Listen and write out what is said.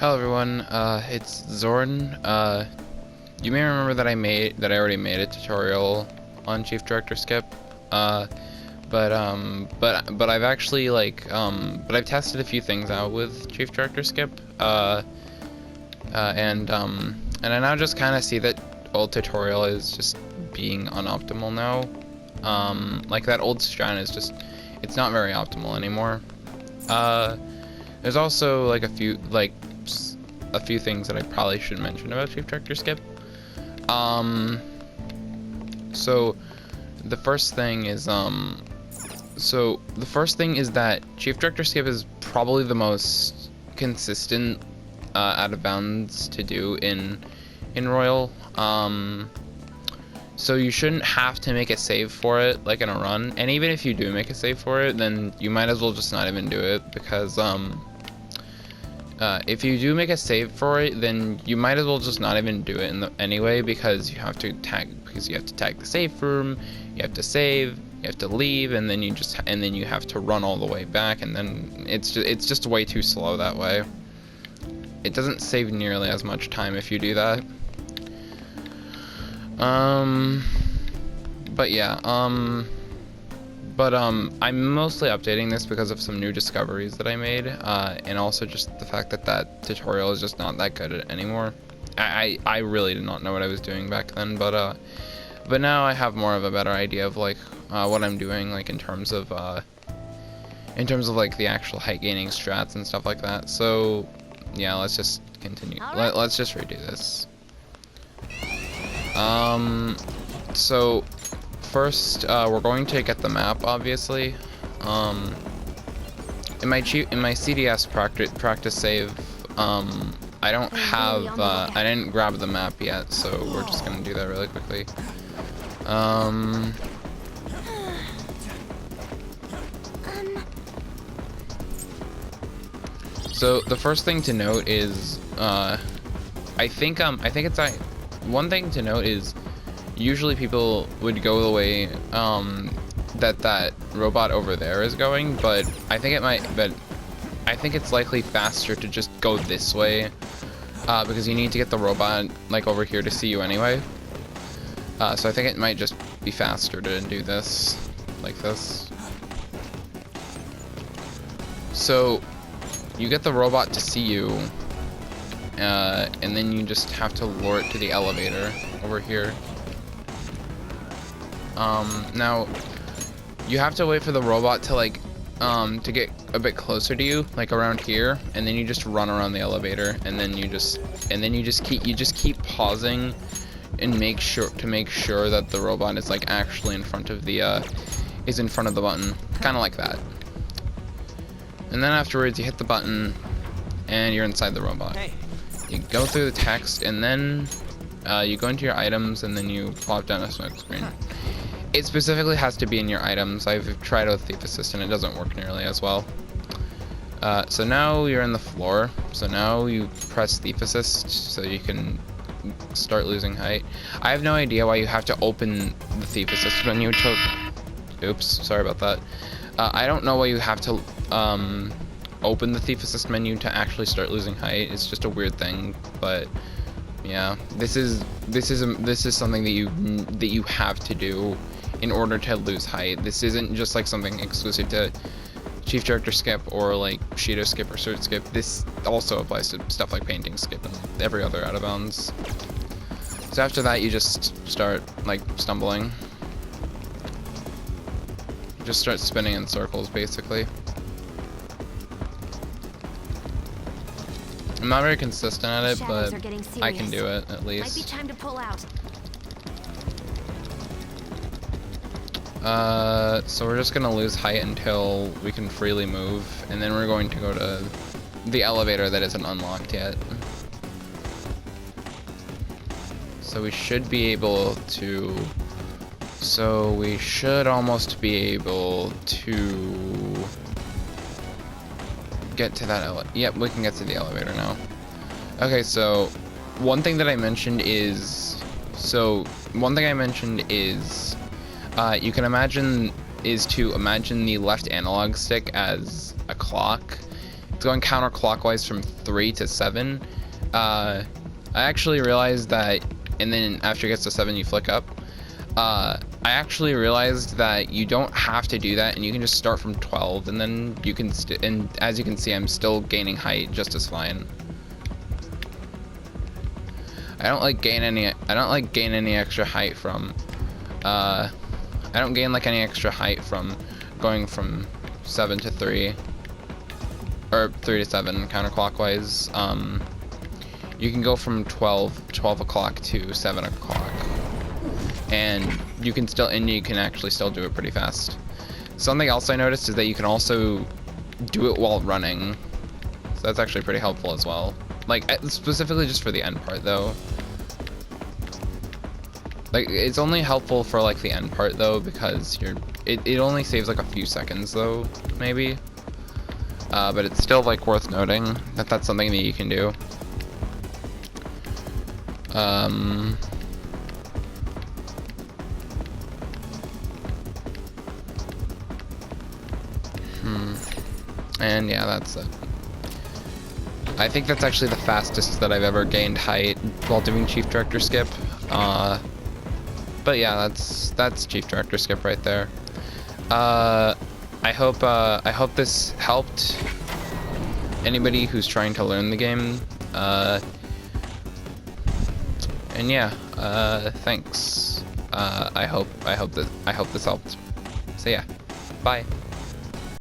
Hello everyone, it's Zorn. You may remember that I already made a tutorial on Chief Director Skip. But I've actually but I've tested a few things out with Chief Director Skip. And I now just kind of see that old tutorial is just being unoptimal now. Like that old strat is just, it's not very optimal anymore. There's also like a few things that I probably should mention about Chief Director Skip. So the first thing is that Chief Director Skip is probably the most consistent out of bounds to do in Royal. So you shouldn't have to make a save for it like in a run, and even if you do make a save for it, then you might as well just not even do it, because if you do make a save for it, then you might as well just not even do it anyway, because you have to tag the safe room, you have to save, you have to leave, and then you have to run all the way back, and then it's just way too slow that way. It doesn't save nearly as much time if you do that. But yeah, I'm mostly updating this because of some new discoveries that I made, and also just the fact that tutorial is just not that good anymore. I really did not know what I was doing back then, but now I have more of a better idea of like what I'm doing, like in terms of like the actual height gaining strats and stuff like that. So yeah, let's just continue. Let's just redo this. So first, we're going to get the map, obviously. In my CDS practice save, I don't have, I didn't grab the map yet, so we're just gonna do that really quickly. So the first thing to note is, one thing to note is, usually people would go the way that robot over there is going, but I think it's likely faster to just go this way, because you need to get the robot like over here to see you anyway. So I think it might just be faster to do this like this. So you get the robot to see you, and then you just have to lure it to the elevator over here. Now you have to wait for the robot to to get a bit closer to you, like around here, and then you just run around the elevator, and then you just keep pausing and make sure that the robot is like actually in front of the button, kind of like that. And then afterwards you hit the button and you're inside the robot. You go through the text, and then you go into your items, and then you plop down a smoke screen. It specifically has to be in your items. I've tried with Thief Assist and it doesn't work nearly as well. So now you're in the floor. So now you press Thief Assist so you can start losing height. I have no idea why you have to open the Thief Assist menu to... Oops, sorry about that. I don't know why you have to open the Thief Assist menu to actually start losing height. It's just a weird thing, but yeah, this is something that you have to do in order to lose height. This isn't just like something exclusive to Chief Director Skip or like Shido Skip or Cert Skip. This also applies to stuff like Painting Skip and every other out of bounds. So after that, you just start like stumbling. Just start spinning in circles, basically. I'm not very consistent at it, but I can do it at least. Might be time to pull out. So we're just gonna lose height until we can freely move, and then we're going to go to the elevator that isn't unlocked yet. So we should be able to... So we should almost be able to get to that Yep, we can get to the elevator now. Okay, so one thing that I mentioned is... you can imagine the left analog stick as a clock, going counterclockwise from 3 to 7, I actually realized that, and then after it gets to 7, you flick up. I actually realized that you don't have to do that, and you can just start from 12, and then you can, and as you can see, I'm still gaining height just as fine. I don't like gain any extra height from, I don't gain like any extra height from going from 7 to 3, or 3 to 7 counterclockwise. You can go from 12 o'clock to 7 o'clock, and you can actually still do it pretty fast. Something else I noticed is that you can also do it while running, so that's actually pretty helpful as well. Like, specifically just for the end part, though. Like, it's only helpful for, like, the end part, though, because it only saves, like, a few seconds, though, maybe. But it's still, like, worth noting that that's something that you can do. And, yeah, that's it. I think that's actually the fastest that I've ever gained height while doing Chief Director Skip. But yeah, that's Chief Director Skip right there. I hope this helped anybody who's trying to learn the game. And yeah, thanks. I hope this helped. So yeah, bye.